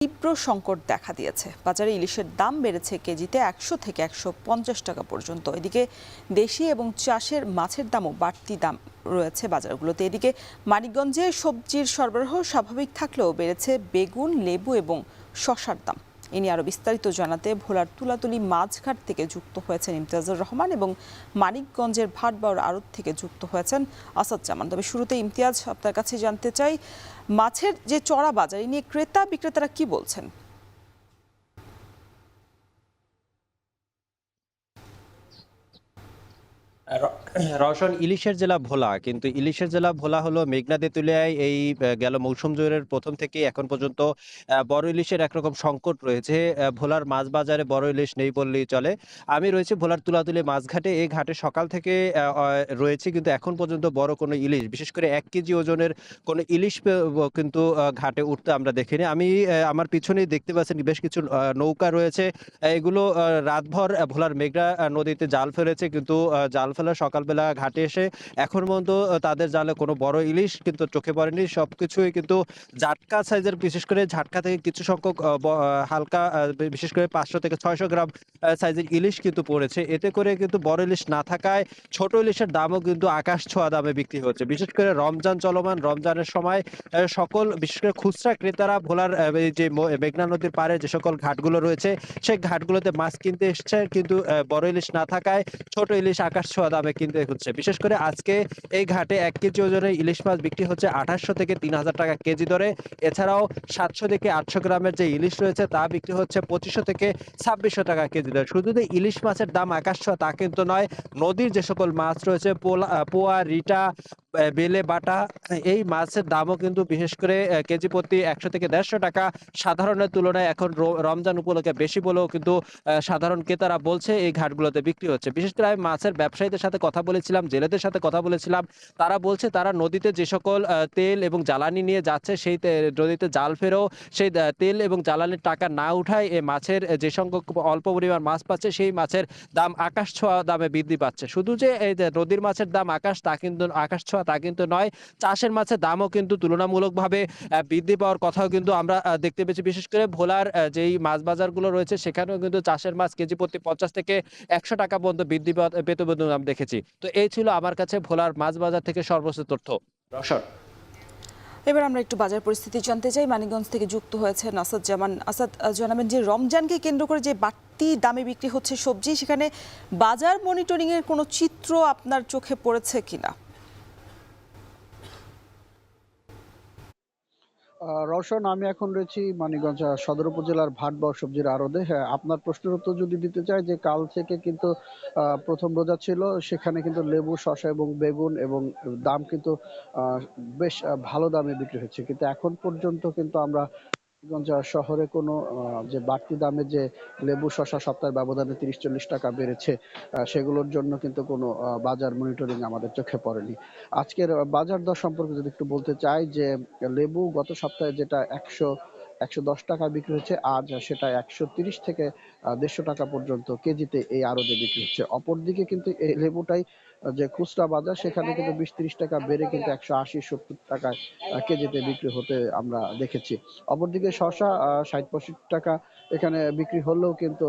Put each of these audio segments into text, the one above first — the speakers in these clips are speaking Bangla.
তীব্র সংকট দেখা দিয়েছে। বাজারে ইলিশের দাম বেড়েছে কেজিতে 100 থেকে 150 টাকা পর্যন্ত। এদিকে দেশি এবং চাষের মাছের দামও বাড়তি দাম রয়েছে বাজারগুলোতে। এদিকে মানিকগঞ্জে সবজির সরবরাহ স্বাভাবিক থাকলেও বেড়েছে বেগুন, লেবু এবং শসার দাম। এ নিয়ে আরো বিস্তারিত জানাতে ভোলার তুলাতুলি মাছঘাট থেকে যুক্ত হয়েছেন ইমতিয়াজুর রহমান এবং মানিকগঞ্জের ভাটবাউর আড়ত থেকে যুক্ত হয়েছেন আসাদ জামান। তবে শুরুতে ইমতিয়াজ, আপনার কাছে জানতে চাই, মাছের যে চড়া বাজার নিয়ে ক্রেতা বিক্রেতারা কি বলছেন? রওশন, ইলিশের জেলা ভোলা, কিন্তু ইলিশের জেলা ভোলা হলো মেঘনা তেঁতুলিয়ায় এই গেল মৌসুম জোয়ারের প্রথম থেকে এখন পর্যন্ত বড় ইলিশের একরকম সংকট রয়েছে। ভোলার মাছ বাজারে বড় ইলিশ নেই বললেই চলে। আমি রয়েছে ভোলার তুলাতুলি মাছঘাটে। এই ঘাটে সকাল থেকে রয়েছে, কিন্তু এখন পর্যন্ত বড় কোনো ইলিশ, বিশেষ করে 1 কেজি ওজনের কোনো ইলিশ কিন্তু ঘাটে উঠতে আমরা দেখিনি। আমি আমার পিছনেই দেখতে পাচ্ছেন বেশ কিছু নৌকা রয়েছে। এগুলো রাতভর ভোলার মেঘনা নদীতে জাল ফেলেছে, কিন্তু জাল ফেলা সকালবেলা ঘাটে এসে এখন পর্যন্ত তাদের জালে কোনো বড় ইলিশ কিন্তু চোখে পড়েনি। সবকিছুই কিন্তু জাটকা সাইজের, বিশেষ করে ঝাটকা থেকে কিছু সংখ্যক হালকা বিশেষ করে 500 থেকে 600 গ্রাম সাইজের ইলিশ কিন্তু পড়েছে। এতে করে কিন্তু বড় ইলিশ না থাকায় ছোট ইলিশের দামও কিন্তু আকাশ ছোঁয়া দামে বিক্রি হচ্ছে। বিশেষ করে রমজান চলমান, রমজানের সময় সকল বিশেষ করে খুচরা ক্রেতারা ভোলার এই যে মেঘনা নদীর পাড়ে যে সকল ঘাটগুলো রয়েছে সেই ঘাটগুলোতে মাছ কিনতে এসছে, কিন্তু বড় ইলিশ না থাকায় ছোট ইলিশ আকাশ ছোঁয়া দামে কিনতে হচ্ছে। বিশেষ করে আজকে এই ঘাটে 1 কেজি ওজনের ইলিশ মাছ বিক্রি হচ্ছে 2800 থেকে 3000 টাকা কেজি দরে। এছাড়াও 700 থেকে 800 গ্রামের যে ইলিশ রয়েছে তা বিক্রি হচ্ছে 2500 থেকে 2600 টাকা কেজি দরে। শুধু যে ইলিশ মাছের দাম আকাশ ছোঁয়া তা কিন্তু নয়, নদীর যে সকল মাছ রয়েছে পোয়া, রিটা, বেলে, বাটা, এই মাছের দামও কিন্তু বিশেষ করে কেজি প্রতি 100 থেকে 150 টাকা সাধারণের তুলনায় এখন রমজান উপলক্ষে বেশি বলেও কিন্তু সাধারণ ক্রেতারা বলছে এই ঘাটগুলোতে বিক্রি হচ্ছে। বিশেষ করে আমি মাছের ব্যবসায়ীদের সাথে কথা বলেছিলাম, জেলেদের সাথে কথা বলেছিলাম। তারা বলছে তারা নদীতে যে সকল তেল এবং জ্বালানি নিয়ে যাচ্ছে সেই নদীতে জাল ফেরেও সেই তেল এবং জ্বালানির টাকা না উঠায় এই মাছের যে সংখ্যক অল্প পরিমাণ মাছ পাচ্ছে সেই মাছের দাম আকাশ ছোঁয়া দামে বৃদ্ধি পাচ্ছে। শুধু যে এই নদীর মাছের দাম আকাশ ছোঁয়া তা কিন্তু নয়, চাষের মাছের দামও কিন্তু তুলনামূলকভাবে বৃদ্ধি পাওয়ার কথাও কিন্তু আমরা দেখতে পেয়েছি। বিশেষ করে ভোলার যেই মাছ বাজারগুলো রয়েছে সেখানেও কিন্তু চাষের মাছ কেজি প্রতি 50 থেকে 100 টাকা পর্যন্ত বৃদ্ধি পেতে বলে আমি দেখেছি। তো এই ছিল আমার কাছে ভোলার মাছ বাজার থেকে সর্বোচ্চ তথ্য। রওশন, এবার আমরা একটু বাজার পরিস্থিতি জানতে চাই। মানিকগঞ্জ থেকে যুক্ত হয়েছেন আসাদ জামান। আসাদ, জানাবেন যে রমজানকে কেন্দ্র করে যে বাড়তি দামে বিক্রি হচ্ছে সবজি, সেখানে বাজার মনিটরিং এর কোনো চিত্র আপনার চোখে পড়েছে কিনা? রওশন, আমি এখন রয়েছি মানিকগঞ্জ সদর উপজেলার ভাটবাউর সবজির আড়তে। হ্যাঁ, আপনার প্রশ্নের উত্তর যদি দিতে চাই, যে কাল থেকে কিন্তু প্রথম রোজা ছিল, সেখানে কিন্তু লেবু, শসা এবং বেগুন এবং দাম কিন্তু বেশ ভালো দামে বিক্রি হচ্ছে। কিন্তু এখন পর্যন্ত কিন্তু আমরা মানিকগঞ্জ শহরে কোনো যে বাড়তি দামে যে লেবু, শসা সপ্তাহের ব্যবধানে 30-40 টাকা বেড়েছে, সেগুলোর জন্য কিন্তু কোনো বাজার মনিটরিং আমাদের চোখে পড়েনি। আজকের বাজার দর সম্পর্কে যদি একটু বলতে চাই, যে লেবু গত সপ্তাহে যেটা 110 টাকা বিক্রি হচ্ছে, আজ সেটা 130 থেকে 150 টাকা পর্যন্ত কেজিতে এই আড়তে বিক্রি হচ্ছে। অপরদিকে কিন্তু এই লেবুটাই যে খুচরা বাজার, সেখানে কিন্তু 20-30 টাকা বেড়ে কিন্তু 180-70 টাকায় কেজিতে বিক্রি হতে আমরা দেখেছি। অপরদিকে শসা 60-65 টাকা এখানে বিক্রি হলেও কিন্তু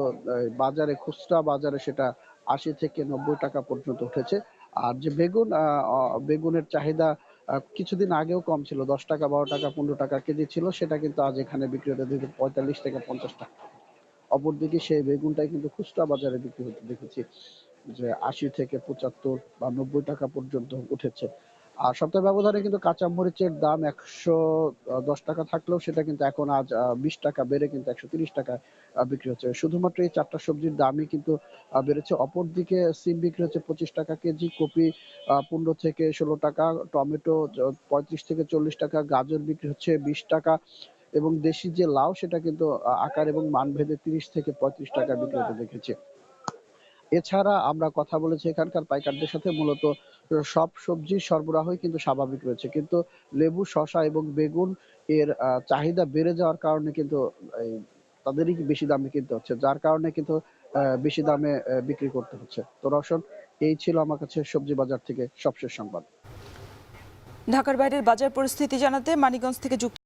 বাজারে, খুচরা বাজারে সেটা 80 থেকে 90 টাকা পর্যন্ত উঠেছে। আর যে বেগুন, বেগুনের চাহিদা কিছুদিন আগেও কম ছিল, 10 টাকা, 12 টাকা, 15 টাকা কেজি ছিল, সেটা কিন্তু আজ এখানে বিক্রি হতে 45 থেকে 50 টাকা। অপরদিকে সেই বেগুনটাই কিন্তু খুচরা বাজারে বিক্রি হতে দেখেছি যে 80 থেকে 75 বা 90 টাকা পর্যন্ত উঠেছে। আর সপ্তাহ ব্যবধানে কিন্তু কাঁচা মরিচের দাম 110 টাকা থাকলেও সেটা কিন্তু এখন আজ 20 টাকা বেড়ে কিন্তু 130 টাকায় বিক্রি হচ্ছে। শুধুমাত্র এই 4টা সবজির দামই কিন্তু বেড়েছে। অপরদিকে সিম বিক্রি হচ্ছে 25 টাকা কেজি, কপি 15 থেকে 16 টাকা, টমেটো 35 থেকে 40 টাকা, গাজর বিক্রি হচ্ছে 20 টাকা এবং দেশি যে লাউ সেটা কিন্তু আকার এবং মান ভেদে 30 থেকে 35 টাকা বিক্রি হতে দেখেছি। এছাড়া আমরা কথা বলেছি এখানকার পাইকারদের সাথে, মূলত সব সবজির সরবরাহই কিন্তু স্বাভাবিক রয়েছে, কিন্তু লেবু, শসা এবং বেগুন এর চাহিদা বেড়ে যাওয়ার কারণে কিন্তু এই তাদেরই বেশি দামে কিনতে হচ্ছে, যার কারণে কিন্তু বেশি দামে বিক্রি করতে হচ্ছে। তো রওশন, এই ছিল আমার কাছে সবজি বাজার থেকে সবশেষ সংবাদ। ঢাকার বাইরের বাজার পরিস্থিতি জানাতে মানিকগঞ্জ থেকে যুক্ত